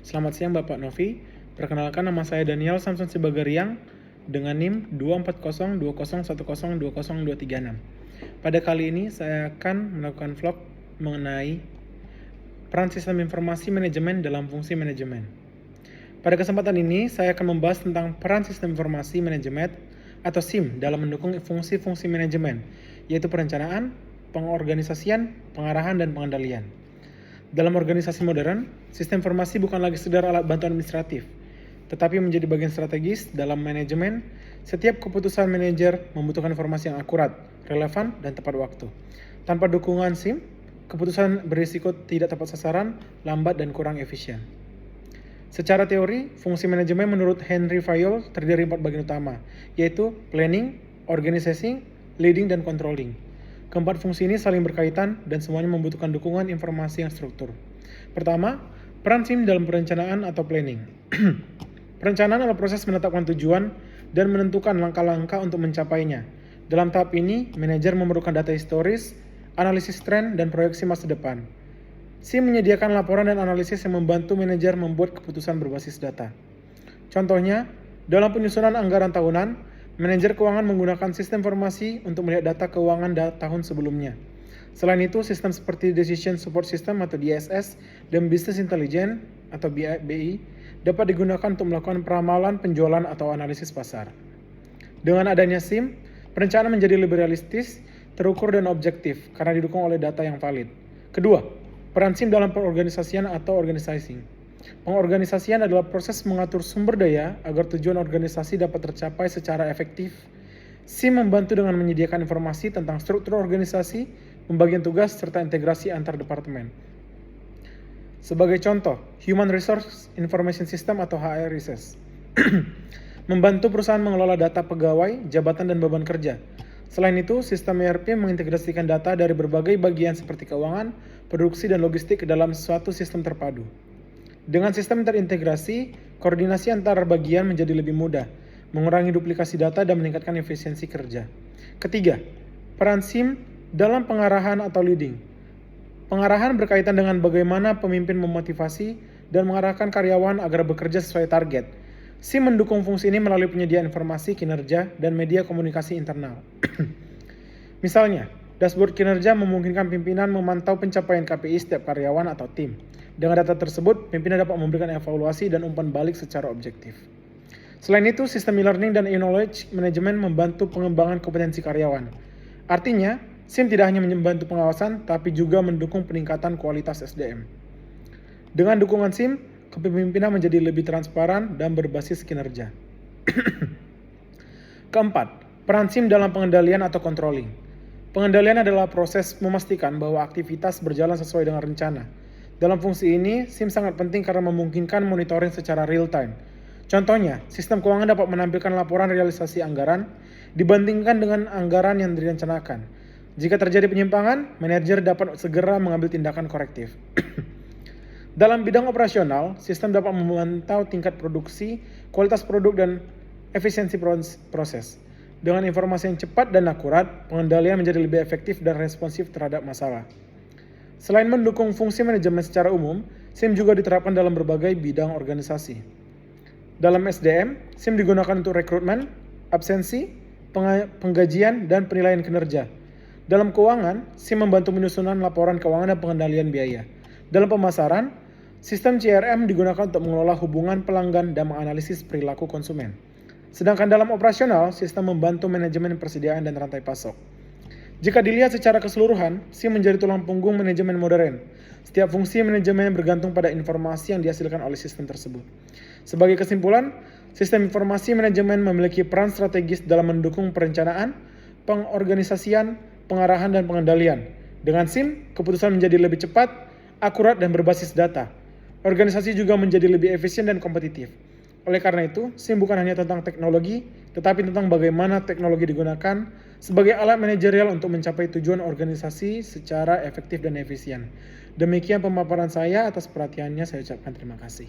Selamat siang Bapak Novi. Perkenalkan, nama saya Daniel Samson Sibagariang dengan NIM 24020102036. Pada kali ini saya akan melakukan vlog mengenai peran sistem informasi manajemen dalam fungsi manajemen. Pada kesempatan ini saya akan membahas tentang peran sistem informasi manajemen atau SIM dalam mendukung fungsi-fungsi manajemen, yaitu perencanaan, pengorganisasian, pengarahan, dan pengendalian. Dalam organisasi modern, sistem informasi bukan lagi sekedar alat bantu administratif, tetapi menjadi bagian strategis dalam manajemen. Setiap keputusan manajer membutuhkan informasi yang akurat, relevan, dan tepat waktu. Tanpa dukungan SIM, keputusan berisiko tidak tepat sasaran, lambat, dan kurang efisien. Secara teori, fungsi manajemen menurut Henry Fayol terdiri 4 bagian utama, yaitu planning, organizing, leading, dan controlling. Keempat fungsi ini saling berkaitan dan semuanya membutuhkan dukungan informasi yang struktur. Pertama, peran SIM dalam perencanaan atau planning. Perencanaan adalah proses menetapkan tujuan dan menentukan langkah-langkah untuk mencapainya. Dalam tahap ini, manajer memerlukan data historis, analisis tren, dan proyeksi masa depan. SIM menyediakan laporan dan analisis yang membantu manajer membuat keputusan berbasis data. Contohnya, dalam penyusunan anggaran tahunan, manajer keuangan menggunakan sistem informasi untuk melihat data keuangan tahun sebelumnya. Selain itu, sistem seperti Decision Support System atau DSS dan Business Intelligence atau BI dapat digunakan untuk melakukan peramalan penjualan atau analisis pasar. Dengan adanya SIM, perencanaan menjadi lebih realistis, terukur, dan objektif karena didukung oleh data yang valid. Kedua, peran SIM dalam pengorganisasian atau organizing. Pengorganisasian adalah proses mengatur sumber daya agar tujuan organisasi dapat tercapai secara efektif. SIM membantu dengan menyediakan informasi tentang struktur organisasi, pembagian tugas, serta integrasi antar departemen. Sebagai contoh, Human Resource Information System atau HRIS membantu perusahaan mengelola data pegawai, jabatan, dan beban kerja. Selain itu, sistem ERP mengintegrasikan data dari berbagai bagian seperti keuangan, produksi, dan logistik ke dalam suatu sistem terpadu. Dengan sistem terintegrasi, koordinasi antar bagian menjadi lebih mudah, mengurangi duplikasi data dan meningkatkan efisiensi kerja. Ketiga, peran SIM dalam pengarahan atau leading. Pengarahan berkaitan dengan bagaimana pemimpin memotivasi dan mengarahkan karyawan agar bekerja sesuai target. SIM mendukung fungsi ini melalui penyediaan informasi, kinerja, dan media komunikasi internal. Misalnya, dashboard kinerja memungkinkan pimpinan memantau pencapaian KPI setiap karyawan atau tim. Dengan data tersebut, pimpinan dapat memberikan evaluasi dan umpan balik secara objektif. Selain itu, sistem e-learning dan e-knowledge management membantu pengembangan kompetensi karyawan. Artinya, SIM tidak hanya membantu pengawasan, tapi juga mendukung peningkatan kualitas SDM. Dengan dukungan SIM, kepemimpinan menjadi lebih transparan dan berbasis kinerja. Keempat, peran SIM dalam pengendalian atau controlling. Pengendalian adalah proses memastikan bahwa aktivitas berjalan sesuai dengan rencana. Dalam fungsi ini, SIM sangat penting karena memungkinkan monitoring secara real-time. Contohnya, sistem keuangan dapat menampilkan laporan realisasi anggaran dibandingkan dengan anggaran yang direncanakan. Jika terjadi penyimpangan, manajer dapat segera mengambil tindakan korektif. Dalam bidang operasional, sistem dapat memantau tingkat produksi, kualitas produk, dan efisiensi proses. Dengan informasi yang cepat dan akurat, pengendalian menjadi lebih efektif dan responsif terhadap masalah. Selain mendukung fungsi manajemen secara umum, SIM juga diterapkan dalam berbagai bidang organisasi. Dalam SDM, SIM digunakan untuk rekrutmen, absensi, penggajian, dan penilaian kinerja. Dalam keuangan, SIM membantu penyusunan laporan keuangan dan pengendalian biaya. Dalam pemasaran, sistem CRM digunakan untuk mengelola hubungan pelanggan dan menganalisis perilaku konsumen. Sedangkan dalam operasional, sistem membantu manajemen persediaan dan rantai pasok. Jika dilihat secara keseluruhan, SIM menjadi tulang punggung manajemen modern. Setiap fungsi manajemen bergantung pada informasi yang dihasilkan oleh sistem tersebut. Sebagai kesimpulan, sistem informasi manajemen memiliki peran strategis dalam mendukung perencanaan, pengorganisasian, pengarahan, dan pengendalian. Dengan SIM, keputusan menjadi lebih cepat, akurat, dan berbasis data. Organisasi juga menjadi lebih efisien dan kompetitif. Oleh karena itu, SIM bukan hanya tentang teknologi, tetapi tentang bagaimana teknologi digunakan sebagai alat manajerial untuk mencapai tujuan organisasi secara efektif dan efisien. Demikian pemaparan saya, atas perhatiannya saya ucapkan terima kasih.